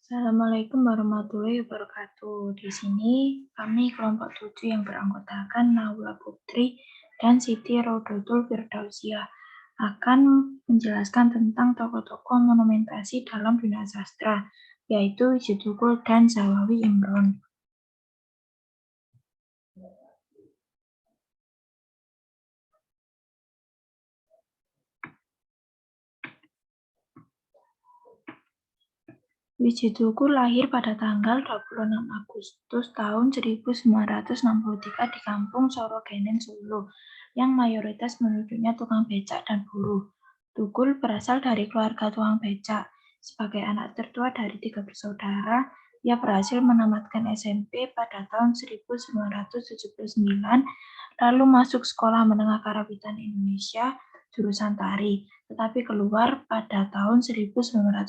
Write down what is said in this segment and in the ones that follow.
Assalamualaikum warahmatullahi wabarakatuh. Di sini kami kelompok 7 yang beranggotakan Naula Putri dan Siti Rodotul Firdausiah akan menjelaskan tentang tokoh-tokoh monumentasi dalam dunia sastra, yaitu Wiji Tukul dan Zawawi Imron. Wiji Tukul lahir pada tanggal 26 Agustus tahun 1963 di kampung Sorogenen, Solo, yang mayoritas penduduknya tukang becak dan buruh. Tukul berasal dari keluarga tukang becak. Sebagai anak tertua dari 3 bersaudara, ia berhasil menamatkan SMP pada tahun 1979, lalu masuk Sekolah Menengah Karawitan Indonesia, jurusan tari, tetapi keluar pada tahun 1982.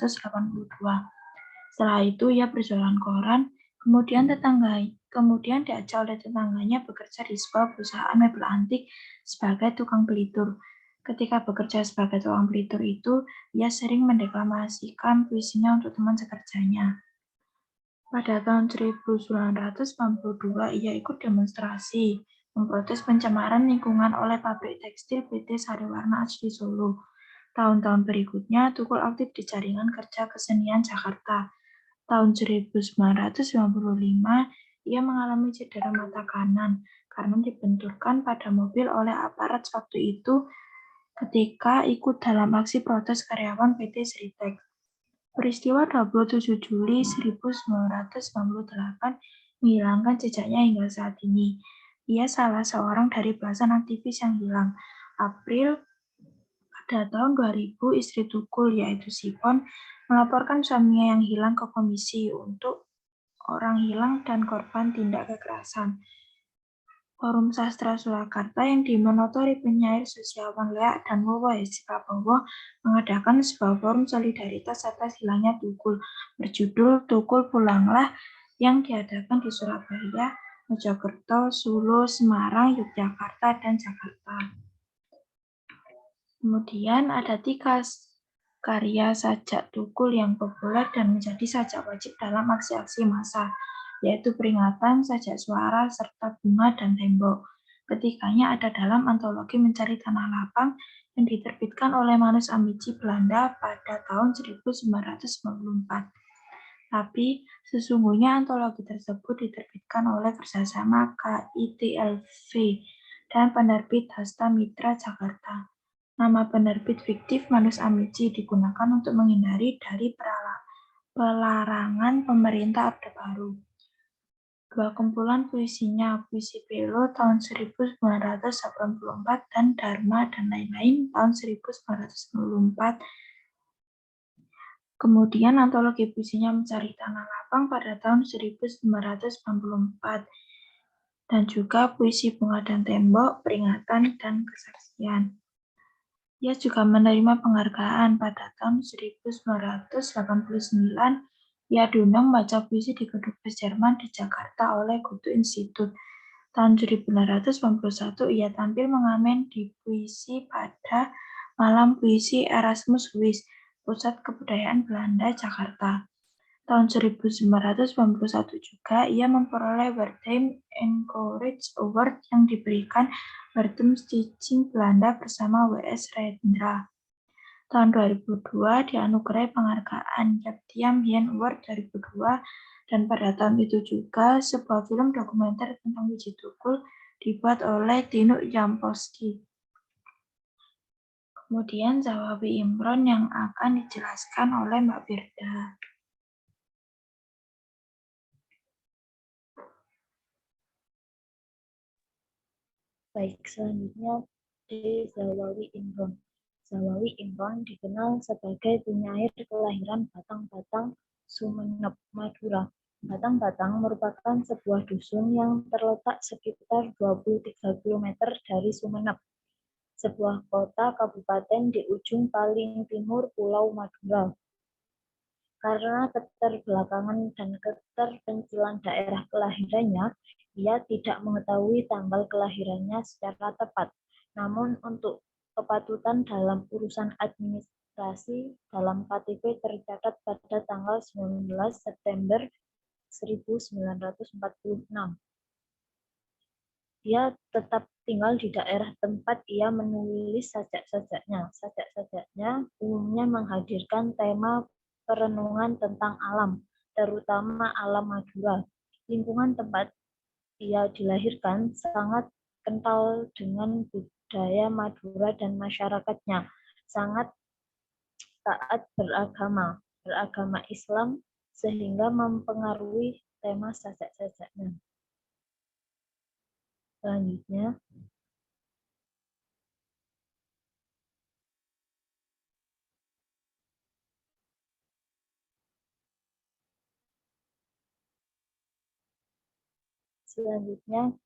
Setelah itu ia berjualan koran, kemudian diajak oleh tetangganya bekerja di sebuah perusahaan mebel antik sebagai tukang pelitur. Ketika bekerja sebagai tukang pelitur itu, ia sering mendeklamasikan puisinya untuk teman sekerjanya. Pada tahun 1992, ia ikut demonstrasi memprotes pencemaran lingkungan oleh pabrik tekstil PT Sariwarna Asri Solo. Tahun-tahun berikutnya, Tukul aktif di jaringan kerja kesenian Jakarta. Tahun 1995, ia mengalami cedera mata kanan karena dibenturkan pada mobil oleh aparat waktu itu ketika ikut dalam aksi protes karyawan PT Sritex. Peristiwa 27 Juli 1998 menghilangkan jejaknya hingga saat ini. Ia salah seorang dari belasan aktivis yang hilang. Pada tahun 2000, istri Tukul, yaitu Sipon, melaporkan suaminya yang hilang ke Komisi untuk Orang Hilang dan Korban Tindak Kekerasan. Forum Sastra Surakarta yang dimonotori penyair Susiawan Lea dan Wowo Hesi Prabowo mengadakan sebuah forum solidaritas atas hilangnya Tukul berjudul Tukul Pulanglah yang diadakan di Surabaya, Mojokerto, Solo, Semarang, Yogyakarta, dan Jakarta. Kemudian ada 3 karya sajak Tukul yang populer dan menjadi sajak wajib dalam aksi-aksi massa, yaitu Peringatan, Sajak Suara, serta Bunga dan Tembok. Ketiganya ada dalam antologi Mencari Tanah Lapang yang diterbitkan oleh Manus Amici Belanda pada tahun 1994. Tapi sesungguhnya antologi tersebut diterbitkan oleh kerjasama KITLV dan penerbit Hasta Mitra Jakarta. Nama penerbit fiktif Manus Amici digunakan untuk menghindari dari pelarangan pemerintah Orde Baru. 2 kumpulan puisinya, Puisi Belo tahun 1984 dan Dharma dan lain-lain tahun 1994. Kemudian antologi puisinya Mencari Tanah Lapang pada tahun 1994. Dan juga Puisi Bunga dan Tembok, Peringatan dan Kesaksian. Ia juga menerima penghargaan pada tahun 1989. Ia diundang membaca puisi di Kedubes Jerman di Jakarta oleh Goethe Institut. Tahun 1991, ia tampil mengamen di puisi pada Malam Puisi Erasmus Huis, Pusat Kebudayaan Belanda, Jakarta. Tahun 1991 juga, ia memperoleh Wertheim Encourage Award yang diberikan Wertheim Stichting Belanda bersama W.S. Rendra. Tahun 2002, dianugerahi penghargaan Yabtiam Hien Award 2002, dan pada tahun itu juga, sebuah film dokumenter tentang Wiji Tukul dibuat oleh Tinuk Jampolsky. Kemudian Zawawi Imron yang akan dijelaskan oleh Mbak Firda. Baik, selanjutnya Zawawi Imron. Zawawi Imron dikenal sebagai penyair kelahiran Batang-Batang, Sumeneb, Madura. Batang-Batang merupakan sebuah dusun yang terletak sekitar 23 km dari Sumeneb, sebuah kota kabupaten di ujung paling timur Pulau Madura. Karena keterbelakangan dan keterpencilan daerah kelahirannya, ia tidak mengetahui tanggal kelahirannya secara tepat. Namun untuk kepatutan dalam urusan administrasi registrasi dalam KTP tercatat pada tanggal 19 September 1946. Dia tetap tinggal di daerah tempat ia menulis sajak-sajaknya. Sajak-sajaknya umumnya menghadirkan tema perenungan tentang alam, terutama alam Madura. Lingkungan tempat ia dilahirkan sangat kental dengan budaya Madura dan masyarakatnya. Sangat taat beragama Islam, sehingga mempengaruhi tema sajak-sajaknya. Selanjutnya,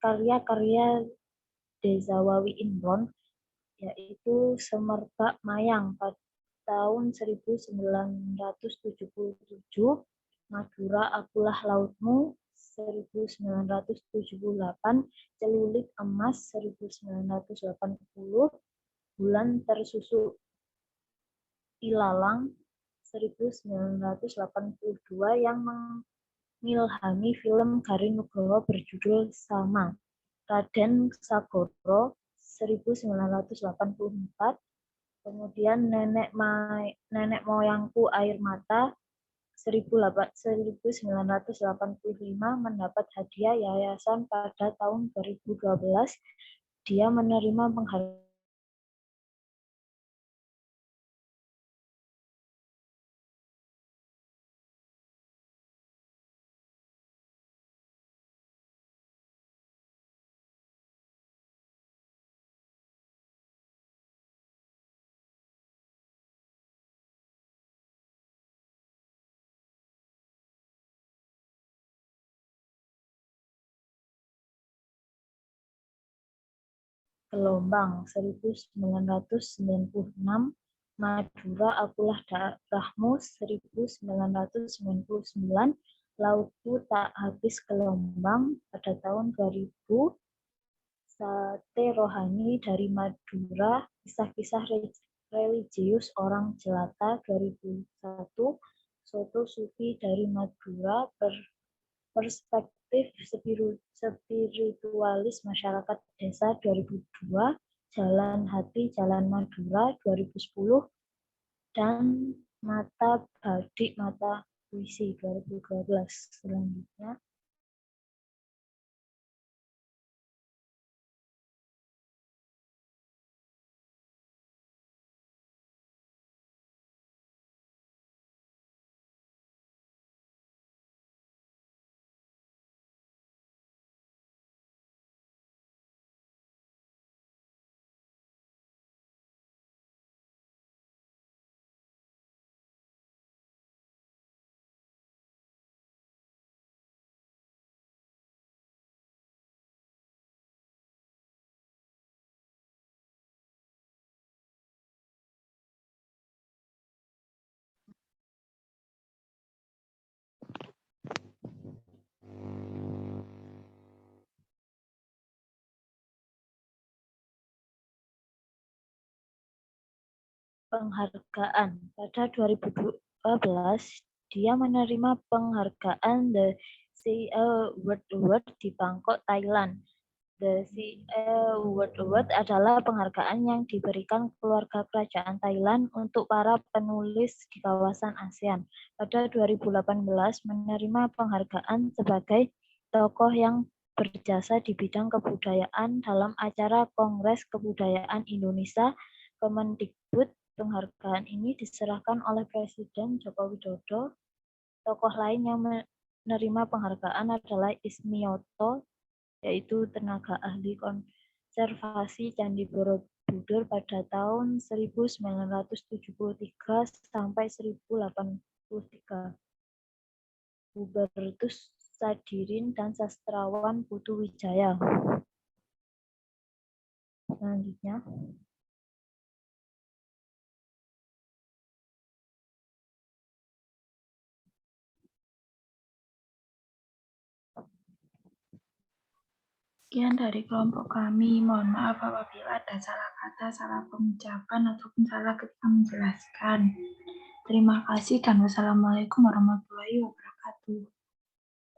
karya-karya Dezawawi Imron, yaitu Semerbak Mayang pada tahun 1977, Madura Akulah Lautmu 1978, Celurit Emas 1980, Bulan Tersusuk Ilalang 1982 yang mengilhami film Garing Nugroho berjudul sama. Raden Sagoro 1984, kemudian Nenek Moyangku Air Mata 1985 mendapat hadiah yayasan pada tahun 2012. Dia menerima penghargaan Gelombang 1996, Madura Akulah Daerahmu 1999, Lautku Tak Habis Gelombang pada tahun 2000, Sate Rohani dari Madura, kisah-kisah religius orang jelata 2001, Soto Sufi dari Madura, Perspektif Spiritualis Masyarakat Desa 2002, Jalan Hati Jalan Madura 2010, dan Mata Badik Mata Puisi 2012. Selanjutnya, penghargaan. Pada 2012, dia menerima penghargaan The CA World Award di Bangkok, Thailand. The CA World Award adalah penghargaan yang diberikan keluarga kerajaan Thailand untuk para penulis di kawasan ASEAN. Pada 2018, menerima penghargaan sebagai tokoh yang berjasa di bidang kebudayaan dalam acara Kongres Kebudayaan Indonesia Kemendikbud. Penghargaan ini diserahkan oleh Presiden Joko Widodo. Tokoh lain yang menerima penghargaan adalah Ismioto, yaitu tenaga ahli konservasi Candi Borobudur pada tahun 1973 sampai 1083. Hubertus Sadirin dan sastrawan Putu Wijaya. Selanjutnya, Sekian dari kelompok kami. Mohon maaf apabila ada salah kata, salah pengucapan, ataupun salah ketika menjelaskan. Terima kasih dan wassalamualaikum warahmatullahi wabarakatuh.